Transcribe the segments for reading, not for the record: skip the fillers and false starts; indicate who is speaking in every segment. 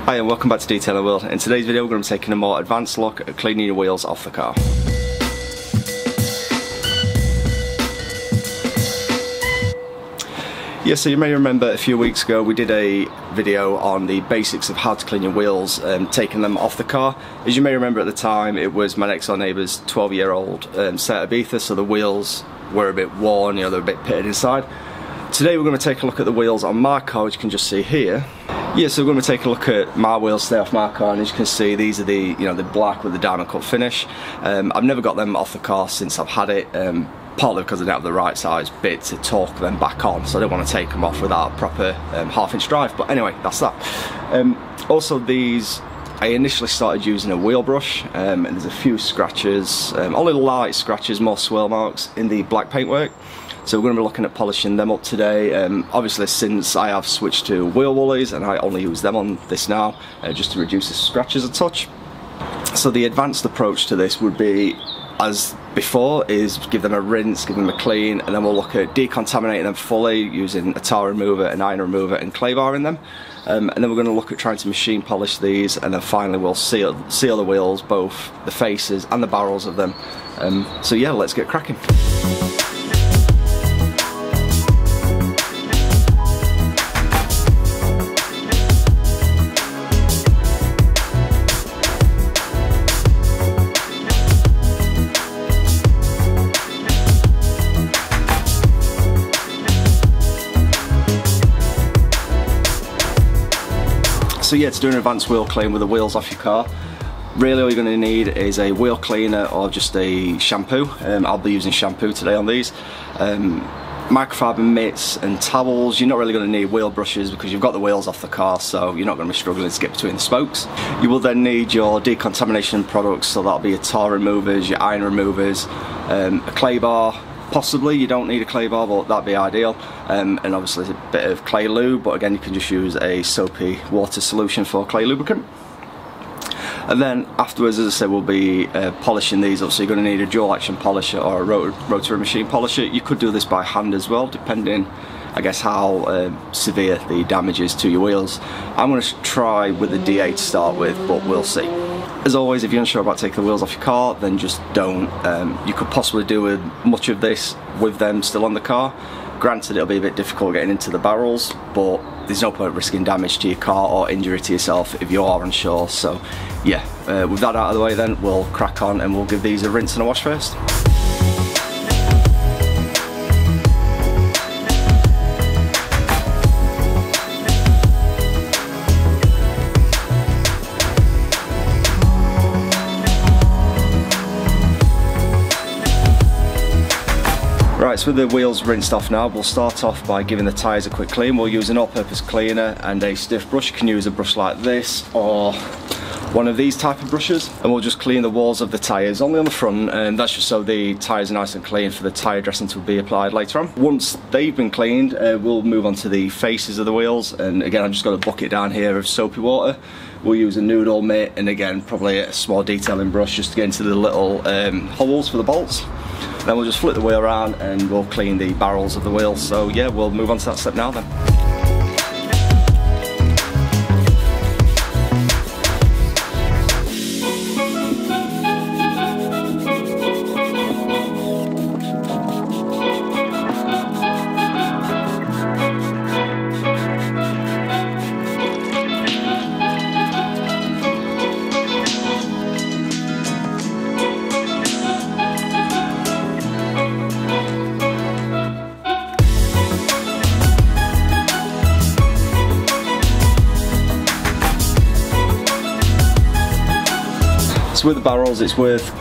Speaker 1: Hi and welcome back to Detailing World. In today's video we're going to be taking a more advanced look at cleaning your wheels off the car. Yeah, so you may remember a few weeks ago we did a video on the basics of how to clean your wheels and taking them off the car. As you may remember at the time, it was my next door neighbour's 12-year-old set Ibiza, so the wheels were a bit worn, they're a bit pitted inside. Today we're going to take a look at the wheels on my car, which you can just see here. Yeah, so we're going to take a look at my wheels today off my car, and as you can see, these are the the black with the diamond cut finish. I've never got them off the car since I've had it, partly because I don't have the right size bit to torque them back on, so I don't want to take them off without a proper half-inch drive. But anyway, that's that. Also, these I initially started using a wheel brush, and there's a few scratches, only light scratches, more swirl marks in the black paintwork. So we're going to be looking at polishing them up today. Obviously, since I have switched to wheel woolies and I only use them on this now, just to reduce the scratches a touch. So the advanced approach to this would be, as before, is give them a rinse, give them a clean, and then we'll look at decontaminating them fully using a tar remover, an iron remover and clay bar in them. And then we're going to look at trying to machine polish these, and then finally we'll seal the wheels, both the faces and the barrels of them. So yeah, let's get cracking. So yeah, to do an advanced wheel clean with the wheels off your car, really all you're going to need is a wheel cleaner or just a shampoo. I'll be using shampoo today on these. Microfiber mitts and towels. You're not really going to need wheel brushes because you've got the wheels off the car, so you're not going to be struggling to get between the spokes. You will then need your decontamination products, so that'll be your tar removers, your iron removers, a clay bar. Possibly you don't need a clay bar, but that'd be ideal, and obviously a bit of clay lube, but again you can just use a soapy water solution for clay lubricant. And then afterwards, as I said, we'll be polishing these up, so you're going to need a dual action polisher or a rotary machine polisher. You could do this by hand as well, depending I guess how severe the damage is to your wheels. I'm going to try with the DA to start with, but we'll see. As always, if you're unsure about taking the wheels off your car, then just don't. You could possibly do with much of this with them still on the car. Granted, it'll be a bit difficult getting into the barrels, but there's no point risking damage to your car or injury to yourself if you are unsure. So yeah, with that out of the way then, we'll crack on and we'll give these a rinse and a wash first. Right, so with the wheels rinsed off now, we'll start off by giving the tyres a quick clean. We'll use an all-purpose cleaner and a stiff brush. You can use a brush like this or one of these type of brushes, and we'll just clean the walls of the tyres, only on the front, and that's just so the tyres are nice and clean for the tyre dressing to be applied later on. Once they've been cleaned, we'll move on to the faces of the wheels, and again I've just got a bucket down here of soapy water. We'll use a noodle mitt and again probably a small detailing brush just to get into the little holes for the bolts. Then we'll just flip the wheel around and we'll clean the barrels of the wheels. So yeah, we'll move on to that step now then. So with the barrels, it's worth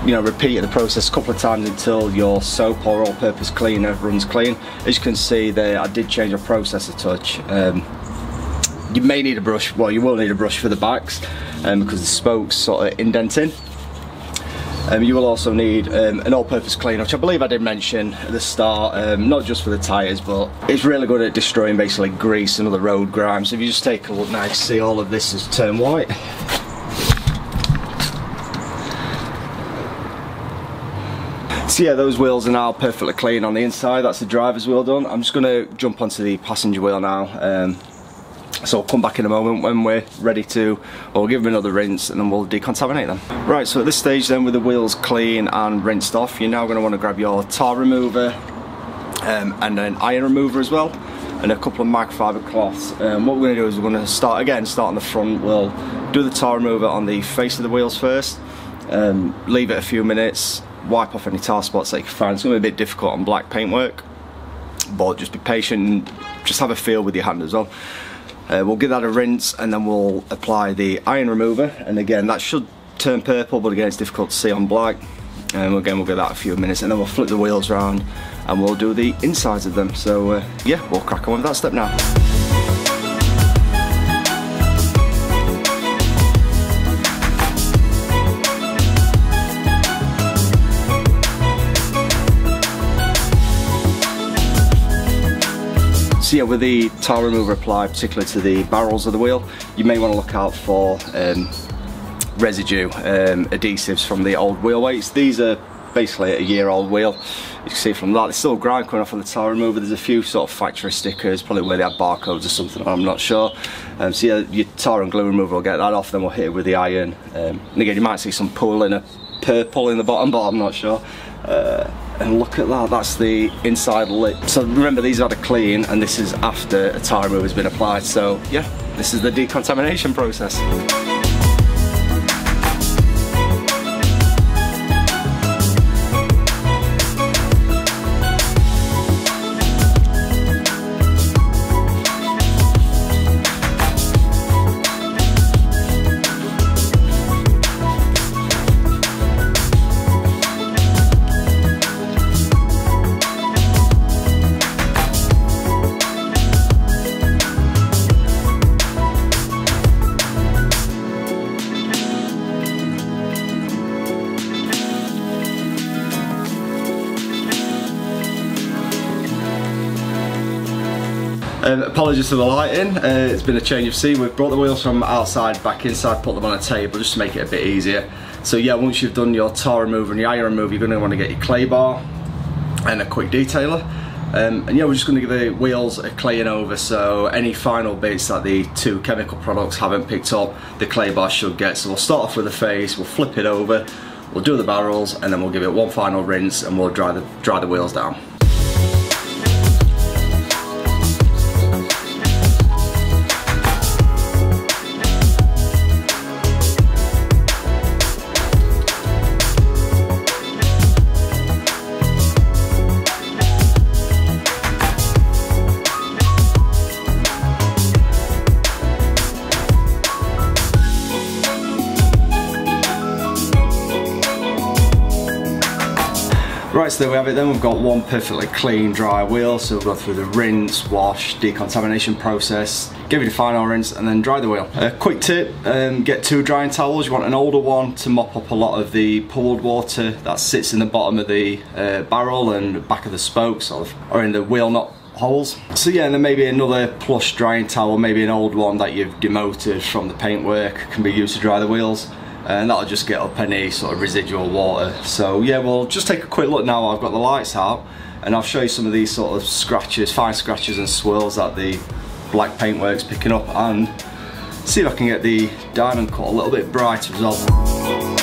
Speaker 1: repeating the process a couple of times until your soap or all-purpose cleaner runs clean. As you can see there, I did change the process a touch. You may need a brush, well you will need a brush for the backs because the spokes sort of indenting. You will also need an all-purpose cleaner, which I believe I did mention at the start, not just for the tyres, but it's really good at destroying basically grease and other road grime. So if you just take a look now, you can see all of this has turned white. So yeah, those wheels are now perfectly clean on the inside. That's the driver's wheel done. I'm just going to jump onto the passenger wheel now. So we'll come back in a moment when we're ready to, or we'll give them another rinse and then we'll decontaminate them. Right, so at this stage then, with the wheels clean and rinsed off, you're now going to want to grab your tar remover and an iron remover as well, and a couple of microfiber cloths. What we're going to do is we're going to start on the front. We'll do the tar remover on the face of the wheels first, leave it a few minutes, wipe off any tar spots that you can find. It's going to be a bit difficult on black paintwork, but just be patient and just have a feel with your hand as well. We'll give that a rinse and then we'll apply the iron remover, and again that should turn purple, but again it's difficult to see on black. And again we'll give that a few minutes and then we'll flip the wheels around and we'll do the insides of them. So yeah, we'll crack on with that step now. So yeah, with the tar remover applied, particularly to the barrels of the wheel, you may want to look out for residue adhesives from the old wheel weights. These are basically a year-old wheel. You can see from that, there's still grime coming off on the tar remover. There's a few sort of factory stickers, probably where they have barcodes or something, I'm not sure. So yeah, your tar and glue remover will get that off, then we'll hit it with the iron. And again, you might see some pooling of purple in the bottom, but I'm not sure. And look at that, that's the inside lip. So remember, these are had a clean, and this is after a tar remover has been applied. So yeah, this is the decontamination process. Apologies for the lighting, it's been a change of scene. We've brought the wheels from outside back inside, put them on a table just to make it a bit easier. So yeah, once you've done your tar remover and your iron remover, you're going to want to get your clay bar and a quick detailer. And yeah, we're just going to give the wheels a claying over, so any final bits that the two chemical products haven't picked up, the clay bar should get. So we'll start off with the face, we'll flip it over, we'll do the barrels, and then we'll give it one final rinse and we'll dry the wheels down. Right, so there we have it then. We've got one perfectly clean, dry wheel. So we've gone through the rinse, wash, decontamination process, give it a final rinse and then dry the wheel. Quick tip, get two drying towels. You want an older one to mop up a lot of the pooled water that sits in the bottom of the barrel and back of the spokes or in the wheel nut holes. So yeah, and then maybe another plush drying towel, maybe an old one that you've demoted from the paintwork, can be used to dry the wheels. And that'll just get up any sort of residual water. So yeah, we'll just take a quick look now. I've got the lights out and I'll show you some of these sort of scratches, fine scratches and swirls that the black paintwork's picking up, and see if I can get the diamond cut a little bit brighter as well.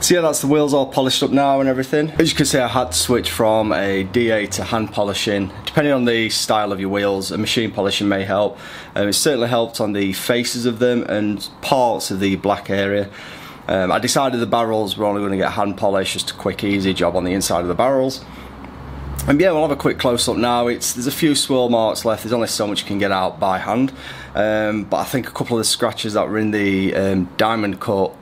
Speaker 1: So yeah, that's the wheels all polished up now and everything. As you can see, I had to switch from a DA to hand polishing. Depending on the style of your wheels, a machine polishing may help. It certainly helped on the faces of them and parts of the black area. I decided the barrels were only going to get hand polished, just a quick easy job on the inside of the barrels. And yeah, we'll have a quick close-up now. There's a few swirl marks left. There's only so much you can get out by hand. But I think a couple of the scratches that were in the diamond cut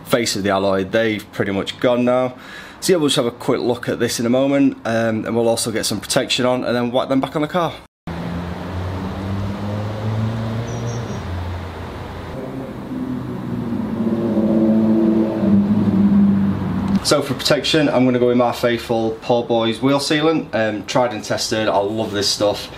Speaker 1: face of the alloy, they've pretty much gone now. So yeah, we'll just have a quick look at this in a moment, and we'll also get some protection on and then whack them back on the car. So for protection, I'm going to go with my faithful Poor Boys wheel sealant. Tried and tested, I love this stuff.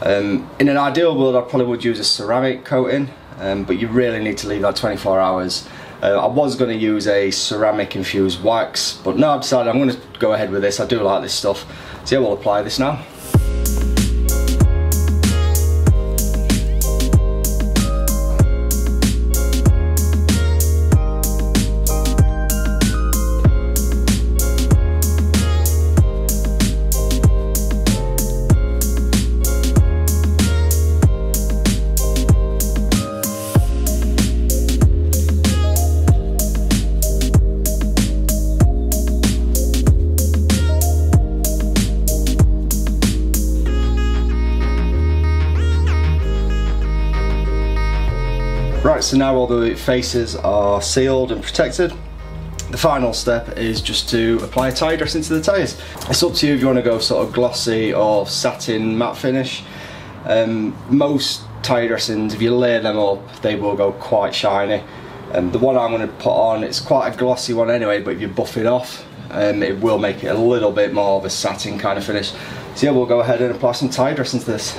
Speaker 1: In an ideal world, I probably would use a ceramic coating, but you really need to leave that 24 hours. I was going to use a ceramic infused wax, but no, I've decided I'm going to go ahead with this. I do like this stuff. So yeah, we'll apply this now. Right, so now all the faces are sealed and protected. The final step is just to apply a tyre dressing to the tyres. It's up to you if you want to go sort of glossy or satin matte finish. Most tyre dressings, if you layer them up, they will go quite shiny. The one I'm going to put on, it's quite a glossy one anyway, but if you buff it off, it will make it a little bit more of a satin kind of finish. So yeah, we'll go ahead and apply some tyre dressing to this.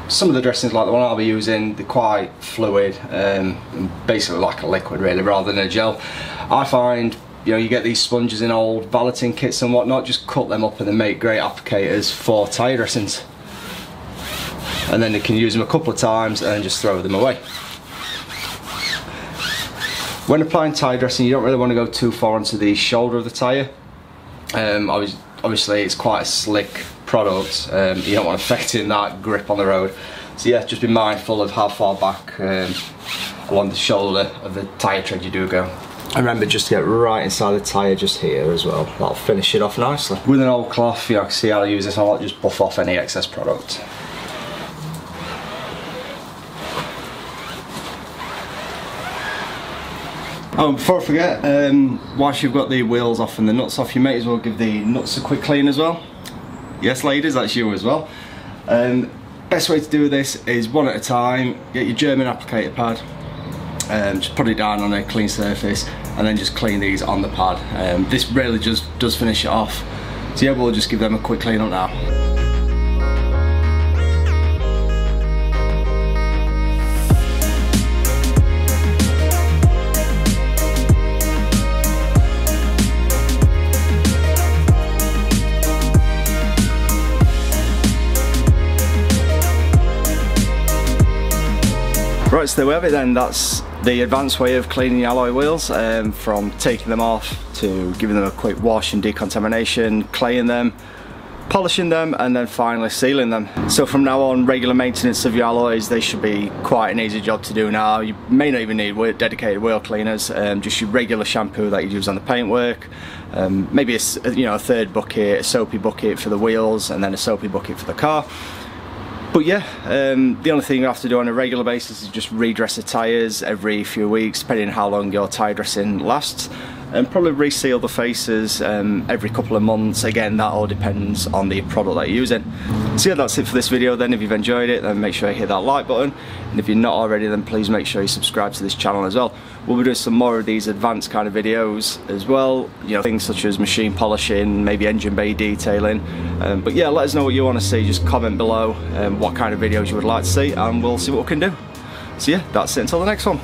Speaker 1: Some of the dressings, like the one I'll be using, they're quite fluid, basically like a liquid really, rather than a gel. I find, you know, you get these sponges in old valeting kits and whatnot, just cut them up and they make great applicators for tyre dressings. And then you can use them a couple of times and just throw them away. When applying tyre dressing, you don't really want to go too far onto the shoulder of the tyre. Obviously it's quite a slick product, you don't want affecting that grip on the road. So yeah, just be mindful of how far back along the shoulder of the tyre tread you do go. And remember just to get right inside the tyre just here as well. That'll finish it off nicely. With an old cloth, you know, I can see how to use this. I'll just buff off any excess product. Oh, before I forget, whilst you've got the wheels off and the nuts off, you may as well give the nuts a quick clean as well. Yes ladies, that's you as well. Best way to do this is one at a time. Get your German applicator pad, just put it down on a clean surface and then just clean these on the pad. This really just does finish it off. So yeah, we'll just give them a quick clean up now. Right, so there we have it then. That's the advanced way of cleaning the alloy wheels, from taking them off to giving them a quick wash and decontamination, claying them, polishing them, and then finally sealing them. So from now on, regular maintenance of your alloys, they should be quite an easy job to do now. You may not even need dedicated wheel cleaners, just your regular shampoo that you use on the paintwork, maybe a third bucket, a soapy bucket for the wheels, and then a soapy bucket for the car. But yeah, the only thing you have to do on a regular basis is just redress the tyres every few weeks, depending on how long your tyre dressing lasts, and probably reseal the faces every couple of months. Again, that all depends on the product that you're using. So yeah, that's it for this video then. If you've enjoyed it, then make sure you hit that like button, and if you're not already, then please make sure you subscribe to this channel as well. We'll be doing some more of these advanced kind of videos as well, you know, things such as machine polishing, maybe engine bay detailing, but yeah, let us know what you want to see. Just comment below what kind of videos you would like to see, and we'll see what we can do. So yeah, that's it until the next one.